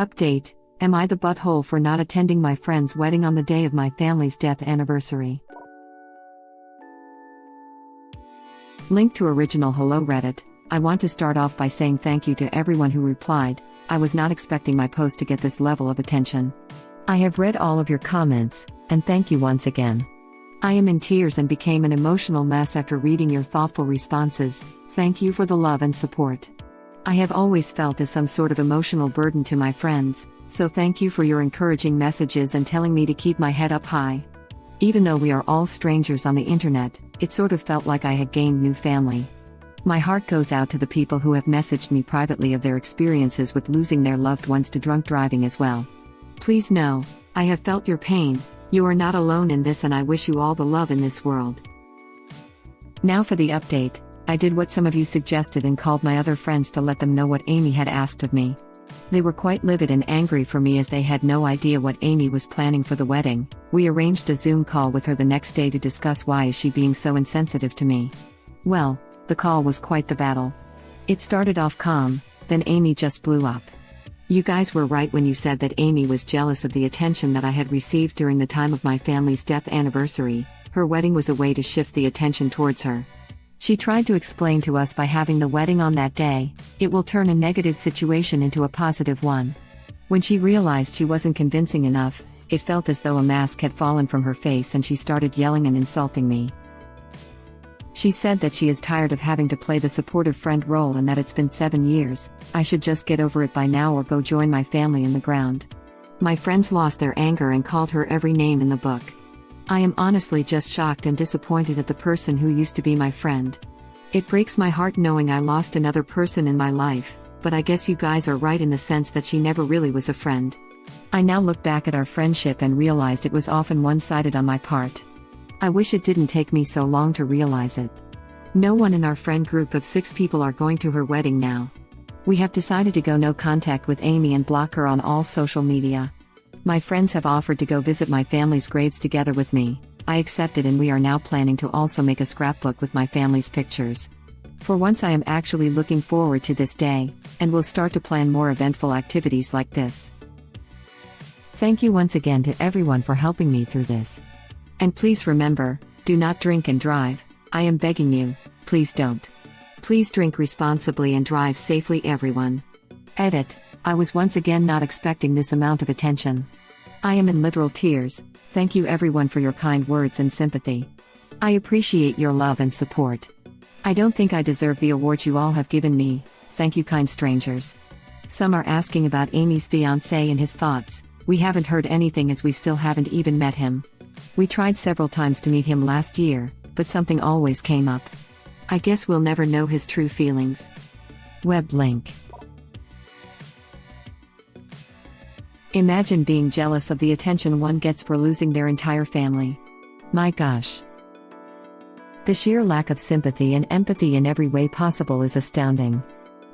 Update: Am I the butthole for not attending my friend's wedding on the day of my family's death anniversary? Link to original Hello Reddit. I want to start off by saying thank you to everyone who replied. I was not expecting my post to get this level of attention. I have read all of your comments, and thank you once again. I am in tears and became an emotional mess after reading your thoughtful responses. Thank you for the love and support. I have always felt as some sort of emotional burden to my friends, so thank you for your encouraging messages and telling me to keep my head up high. Even though we are all strangers on the internet, it sort of felt like I had gained new family. My heart goes out to the people who have messaged me privately of their experiences with losing their loved ones to drunk driving as well. Please know, I have felt your pain. You are not alone in this, and I wish you all the love in this world. Now for the update. I did what some of you suggested and called my other friends to let them know what Amy had asked of me. They were quite livid and angry for me as they had no idea what Amy was planning for the wedding. We arranged a Zoom call with her the next day to discuss why is she being so insensitive to me. Well, the call was quite the battle. It started off calm, then Amy just blew up. You guys were right when you said that Amy was jealous of the attention that I had received during the time of my family's death anniversary. Her wedding was a way to shift the attention towards her. She tried to explain to us by having the wedding on that day, it will turn a negative situation into a positive one. When she realized she wasn't convincing enough, it felt as though a mask had fallen from her face and she started yelling and insulting me. She said that she is tired of having to play the supportive friend role and that it's been 7 years, I should just get over it by now or go join my family in the ground. My friends lost their anger and called her every name in the book. I am honestly just shocked and disappointed at the person who used to be my friend. It breaks my heart knowing I lost another person in my life, but I guess you guys are right in the sense that she never really was a friend. I now look back at our friendship and realized it was often one-sided on my part. I wish it didn't take me so long to realize it. No one in our friend group of 6 people are going to her wedding now. We have decided to go no contact with Amy and block her on all social media. My friends have offered to go visit my family's graves together with me. I accepted, and we are now planning to also make a scrapbook with my family's pictures. For once I am actually looking forward to this day, and will start to plan more eventful activities like this. Thank you once again to everyone for helping me through this. And please remember, do not drink and drive. I am begging you, please don't. Please drink responsibly and drive safely, everyone. Edit. I was once again not expecting this amount of attention. I am in literal tears. Thank you everyone for your kind words and sympathy. I appreciate your love and support. I don't think I deserve the awards you all have given me. Thank you, kind strangers. Some are asking about Amy's fiancé and his thoughts. We haven't heard anything as we still haven't even met him. We tried several times to meet him last year, but something always came up. I guess we'll never know his true feelings. Web link. Imagine being jealous of the attention one gets for losing their entire family. My gosh. The sheer lack of sympathy and empathy in every way possible is astounding.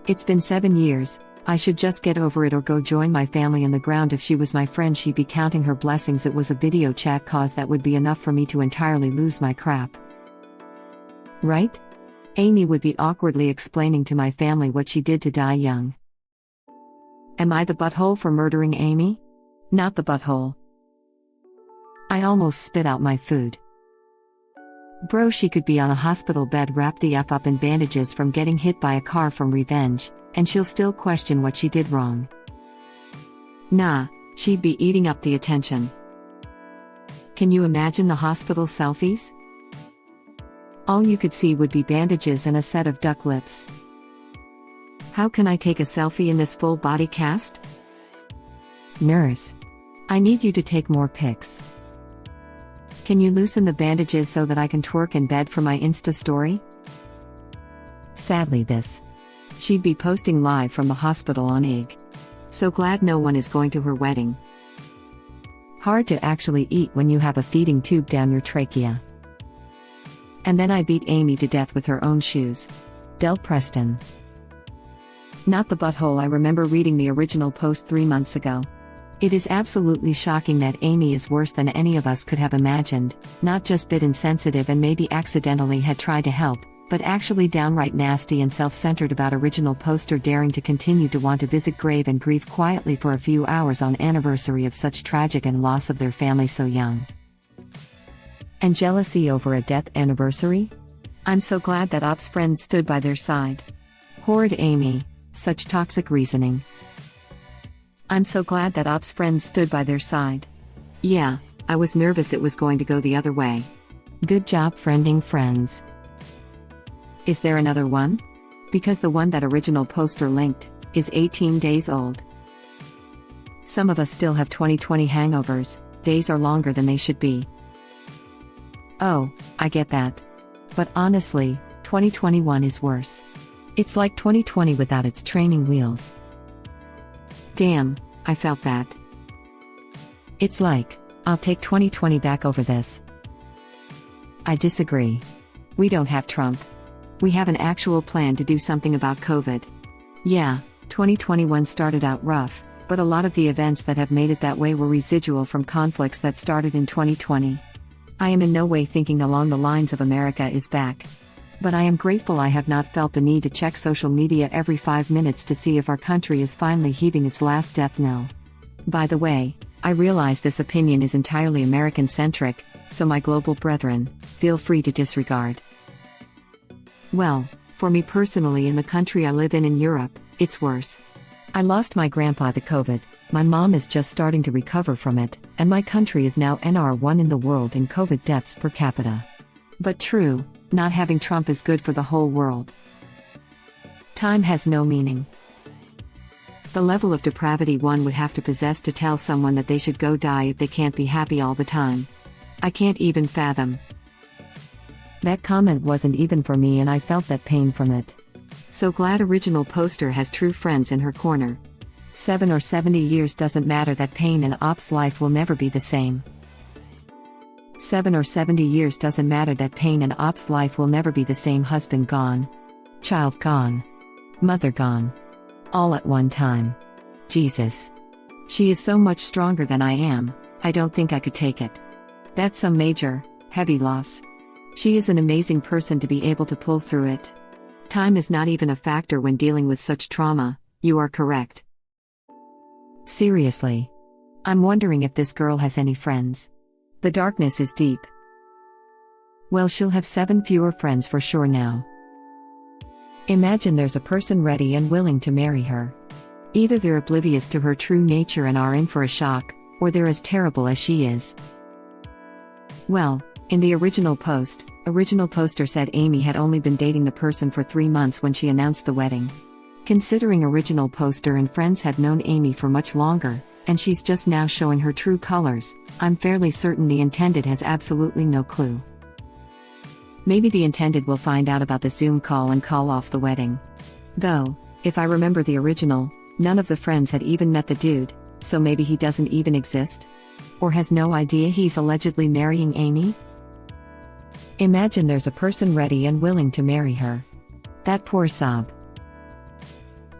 It's been 7 years, I should just get over it or go join my family in the ground. If she was my friend, she'd be counting her blessings. It was a video chat cause that would be enough for me to entirely lose my crap. Right? Amy would be awkwardly explaining to my family what she did to die young. Am I the butthole for murdering Amy? Not the butthole. I almost spit out my food. Bro, she could be on a hospital bed wrapped the F up in bandages from getting hit by a car from revenge, and she'll still question what she did wrong. Nah, she'd be eating up the attention. Can you imagine the hospital selfies? All you could see would be bandages and a set of duck lips. How can I take a selfie in this full body cast? Nurse. I need you to take more pics. Can you loosen the bandages so that I can twerk in bed for my Insta story? Sadly she'd be posting live from the hospital on IG. So glad no one is going to her wedding. Hard to actually eat when you have a feeding tube down your trachea. And then I beat Amy to death with her own shoes. Del Preston. Not the butthole. I remember reading the original post 3 months ago. It is absolutely shocking that Amy is worse than any of us could have imagined, not just bit insensitive and maybe accidentally had tried to help, but actually downright nasty and self-centered about original poster daring to continue to want to visit grave and grieve quietly for a few hours on anniversary of such tragic and loss of their family so young. And jealousy over a death anniversary? I'm so glad that Ops friends stood by their side. Horrid Amy, such toxic reasoning. I'm so glad that Ops friends stood by their side. Yeah, I was nervous it was going to go the other way. Good job friending friends. Is there another one? Because the one that original poster linked is 18 days old. Some of us still have 2020 hangovers, days are longer than they should be. Oh, I get that. But honestly, 2021 is worse. It's like 2020 without its training wheels. Damn, I felt that. It's like, I'll take 2020 back over this. I disagree. We don't have Trump. We have an actual plan to do something about COVID. Yeah, 2021 started out rough, but a lot of the events that have made it that way were residual from conflicts that started in 2020. I am in no way thinking along the lines of America is back. But I am grateful I have not felt the need to check social media every 5 minutes to see if our country is finally heaving its last death knell. By the way, I realize this opinion is entirely American-centric, so my global brethren, feel free to disregard. Well, for me personally in the country I live in Europe, it's worse. I lost my grandpa to COVID, my mom is just starting to recover from it, and my country is now NR1 in the world in COVID deaths per capita. But true, not having Trump is good for the whole world. Time has no meaning. The level of depravity one would have to possess to tell someone that they should go die if they can't be happy all the time. I can't even fathom. That comment wasn't even for me and I felt that pain from it. So glad original poster has true friends in her corner. 7 or 70 years doesn't matter, that pain and Ops life will never be the same. 7 or 70 years doesn't matter, that pain and Ops life will never be the same. Husband gone. Child gone. Mother gone. All at one time. Jesus. She is so much stronger than I am, I don't think I could take it. That's some major, heavy loss. She is an amazing person to be able to pull through it. Time is not even a factor when dealing with such trauma, you are correct. Seriously. I'm wondering if this girl has any friends. The darkness is deep. Well, she'll have 7 fewer friends for sure now. Imagine there's a person ready and willing to marry her. Either they're oblivious to her true nature and are in for a shock, or they're as terrible as she is. Well, in the original poster said Amy had only been dating the person for 3 months when she announced the wedding. Considering original poster and friends had known Amy for much longer, and she's just now showing her true colors, I'm fairly certain the intended has absolutely no clue. Maybe the intended will find out about the Zoom call and call off the wedding. Though, if I remember the original, none of the friends had even met the dude, so maybe he doesn't even exist? Or has no idea he's allegedly marrying Amy? Imagine there's a person ready and willing to marry her. That poor sob.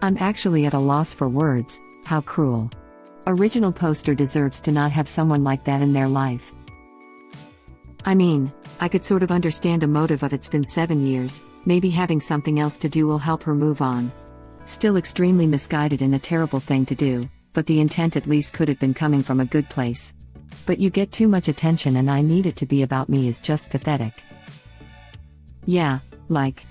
I'm actually at a loss for words, how cruel. Original poster deserves to not have someone like that in their life. I mean, I could sort of understand a motive of it's been 7 years, maybe having something else to do will help her move on. Still extremely misguided and a terrible thing to do, but the intent at least could have been coming from a good place. But you get too much attention and I need it to be about me is just pathetic. Yeah, like,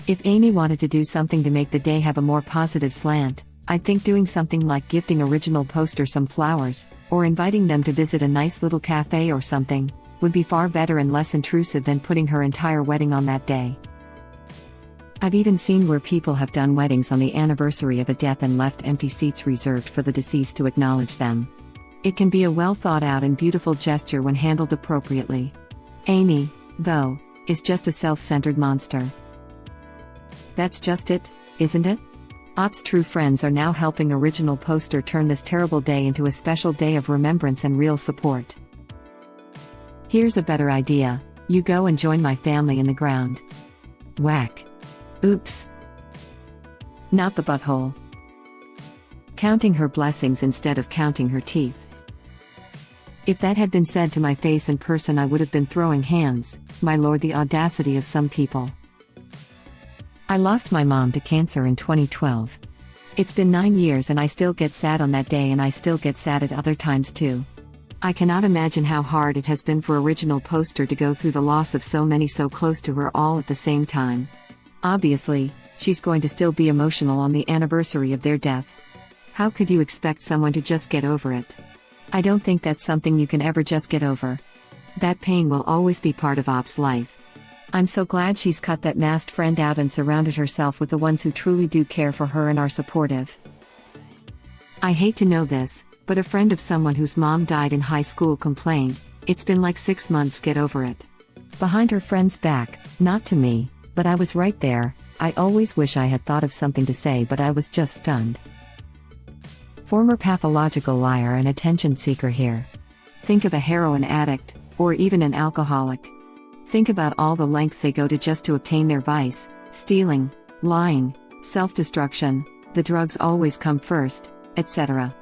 if Amy wanted to do something to make the day have a more positive slant, I'd think doing something like gifting original poster some flowers, or inviting them to visit a nice little cafe or something, would be far better and less intrusive than putting her entire wedding on that day. I've even seen where people have done weddings on the anniversary of a death and left empty seats reserved for the deceased to acknowledge them. It can be a well thought out and beautiful gesture when handled appropriately. Amy, though, is just a self-centered monster. That's just it, isn't it? Ops true friends are now helping original poster turn this terrible day into a special day of remembrance and real support. Here's a better idea, you go and join my family in the ground. Whack. Oops. Not the butthole. Counting her blessings instead of counting her teeth. If that had been said to my face in person I would have been throwing hands, my lord, the audacity of some people. I lost my mom to cancer in 2012. It's been 9 years and I still get sad on that day, and I still get sad at other times too. I cannot imagine how hard it has been for Original Poster to go through the loss of so many so close to her all at the same time. Obviously, she's going to still be emotional on the anniversary of their death. How could you expect someone to just get over it? I don't think that's something you can ever just get over. That pain will always be part of Op's life. I'm so glad she's cut that masked friend out and surrounded herself with the ones who truly do care for her and are supportive. I hate to know this, but a friend of someone whose mom died in high school complained, "It's been like 6 months, get over it." Behind her friend's back, not to me, but I was right there. I always wish I had thought of something to say, but I was just stunned. Former pathological liar and attention seeker here. Think of a heroin addict, or even an alcoholic. Think about all the length they go to just to obtain their vice: stealing, lying, self-destruction, the drugs always come first, etc.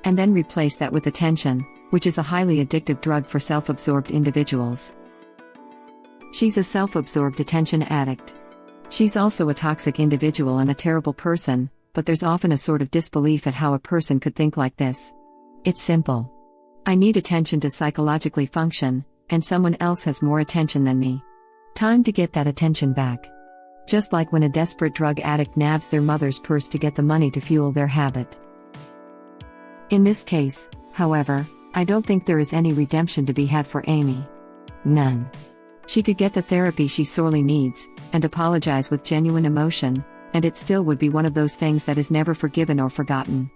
And then replace that with attention, which is a highly addictive drug for self-absorbed individuals. She's a self-absorbed attention addict. She's also a toxic individual and a terrible person, but there's often a sort of disbelief at how a person could think like this. It's simple. I need attention to psychologically function, and someone else has more attention than me. Time to get that attention back. Just like when a desperate drug addict nabs their mother's purse to get the money to fuel their habit. In this case, however, I don't think there is any redemption to be had for Amy. None. She could get the therapy she sorely needs, and apologize with genuine emotion, and it still would be one of those things that is never forgiven or forgotten.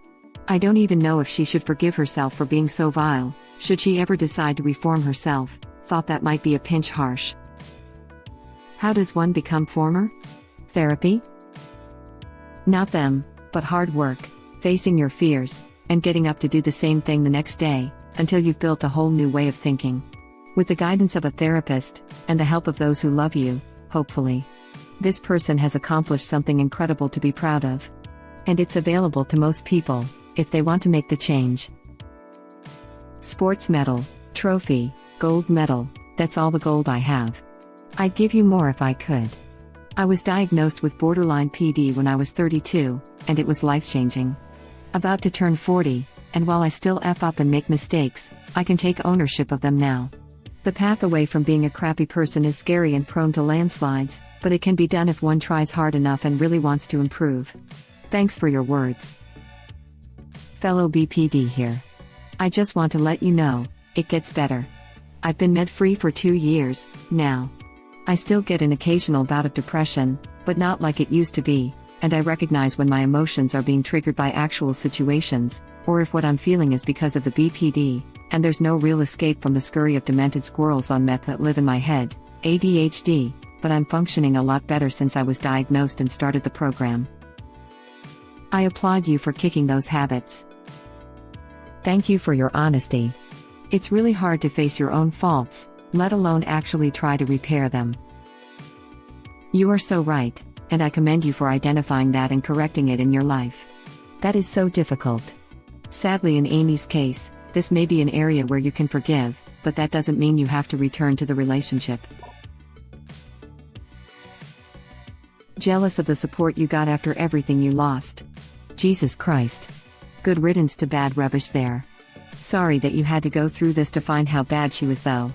I don't even know if she should forgive herself for being so vile. Should she ever decide to reform herself, thought that might be a pinch harsh. How does one become former? Therapy? Not them, but hard work, facing your fears, and getting up to do the same thing the next day, until you've built a whole new way of thinking. With the guidance of a therapist, and the help of those who love you, hopefully. This person has accomplished something incredible to be proud of. And it's available to most people, if they want to make the change. Sports medal, trophy, gold medal, that's all the gold I have. I'd give you more if I could. I was diagnosed with borderline PD when I was 32, and it was life-changing. About to turn 40, and while I still F up and make mistakes, I can take ownership of them now. The path away from being a crappy person is scary and prone to landslides, but it can be done if one tries hard enough and really wants to improve. Thanks for your words. Fellow BPD here. I just want to let you know, it gets better. I've been med-free for 2 years, now. I still get an occasional bout of depression, but not like it used to be, and I recognize when my emotions are being triggered by actual situations, or if what I'm feeling is because of the BPD, and there's no real escape from the scurry of demented squirrels on meth that live in my head, ADHD, but I'm functioning a lot better since I was diagnosed and started the program. I applaud you for kicking those habits. Thank you for your honesty. It's really hard to face your own faults, let alone actually try to repair them. You are so right, and I commend you for identifying that and correcting it in your life. That is so difficult. Sadly, in Amy's case, this may be an area where you can forgive, but that doesn't mean you have to return to the relationship. Jealous of the support you got after everything you lost. Jesus Christ. Good riddance to bad rubbish there. Sorry that you had to go through this to find how bad she was though.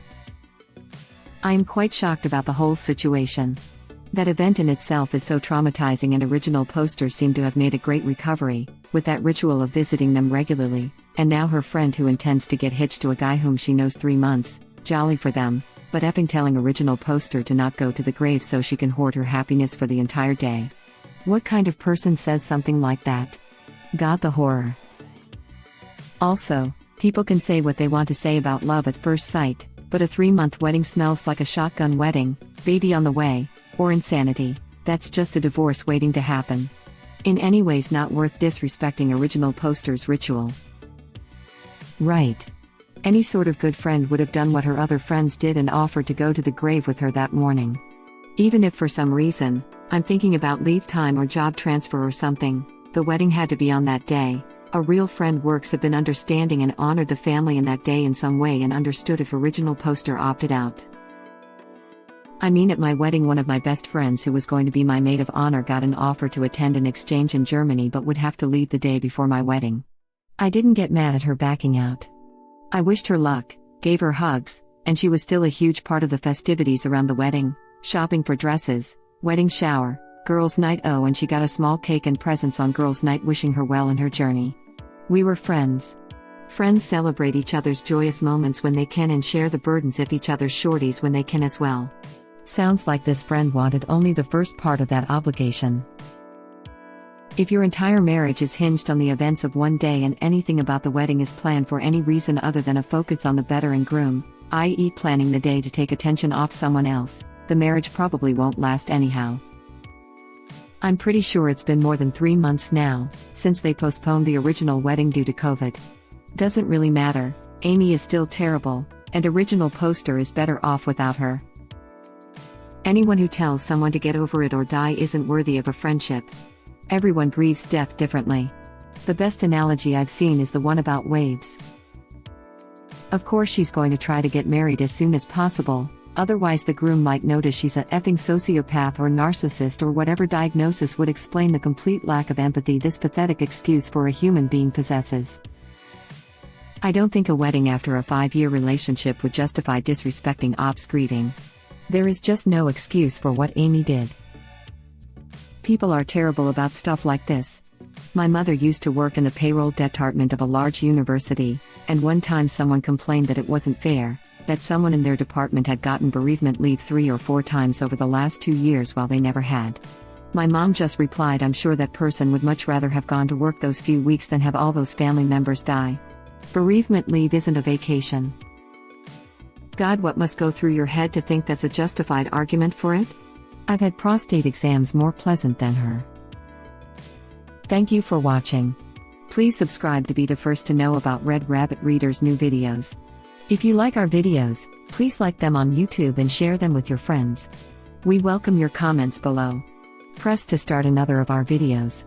I am quite shocked about the whole situation. That event in itself is so traumatizing, and Original Poster seemed to have made a great recovery, with that ritual of visiting them regularly, and now her friend who intends to get hitched to a guy whom she knows 3 months, jolly for them, but effing telling Original Poster to not go to the grave so she can hoard her happiness for the entire day. What kind of person says something like that? God, the horror. Also, people can say what they want to say about love at first sight, but a 3-month wedding smells like a shotgun wedding, baby on the way, or insanity. That's just a divorce waiting to happen. In any ways not worth disrespecting Original Poster's ritual. Right. Any sort of good friend would have done what her other friends did and offered to go to the grave with her that morning. Even if for some reason, I'm thinking about leave time or job transfer or something, the wedding had to be on that day. A real friend works have been understanding and honored the family in that day in some way and understood if Original Poster opted out. I mean, at my wedding, one of my best friends who was going to be my maid of honor got an offer to attend an exchange in Germany but would have to leave the day before my wedding. I didn't get mad at her backing out. I wished her luck, gave her hugs, and she was still a huge part of the festivities around the wedding, shopping for dresses, wedding shower, girls' night, and she got a small cake and presents on girls' night wishing her well in her journey. We were friends. Friends celebrate each other's joyous moments when they can and share the burdens of each other's shorties when they can as well. Sounds like this friend wanted only the first part of that obligation. If your entire marriage is hinged on the events of one day and anything about the wedding is planned for any reason other than a focus on the better and groom, i.e. planning the day to take attention off someone else, the marriage probably won't last anyhow. I'm pretty sure it's been more than 3 months now, since they postponed the original wedding due to COVID. Doesn't really matter, Amy is still terrible, and original poster is better off without her. Anyone who tells someone to get over it or die isn't worthy of a friendship. Everyone grieves death differently. The best analogy I've seen is the one about waves. Of course she's going to try to get married as soon as possible, otherwise the groom might notice she's a effing sociopath or narcissist or whatever diagnosis would explain the complete lack of empathy this pathetic excuse for a human being possesses. I don't think a wedding after a 5-year relationship would justify disrespecting ops grieving. There is just no excuse for what Amy did. People are terrible about stuff like this. My mother used to work in the payroll department of a large university, and one time someone complained that it wasn't fair, that someone in their department had gotten bereavement leave 3 or 4 times over the last 2 years while they never had. My mom just replied, I'm sure that person would much rather have gone to work those few weeks than have all those family members die. Bereavement leave isn't a vacation. God, what must go through your head to think that's a justified argument for it? I've had prostate exams more pleasant than her. Thank you for watching. Please subscribe to be the first to know about Red Rabbit Reader's new videos. If you like our videos, please like them on YouTube and share them with your friends. We welcome your comments below. Press to start another of our videos.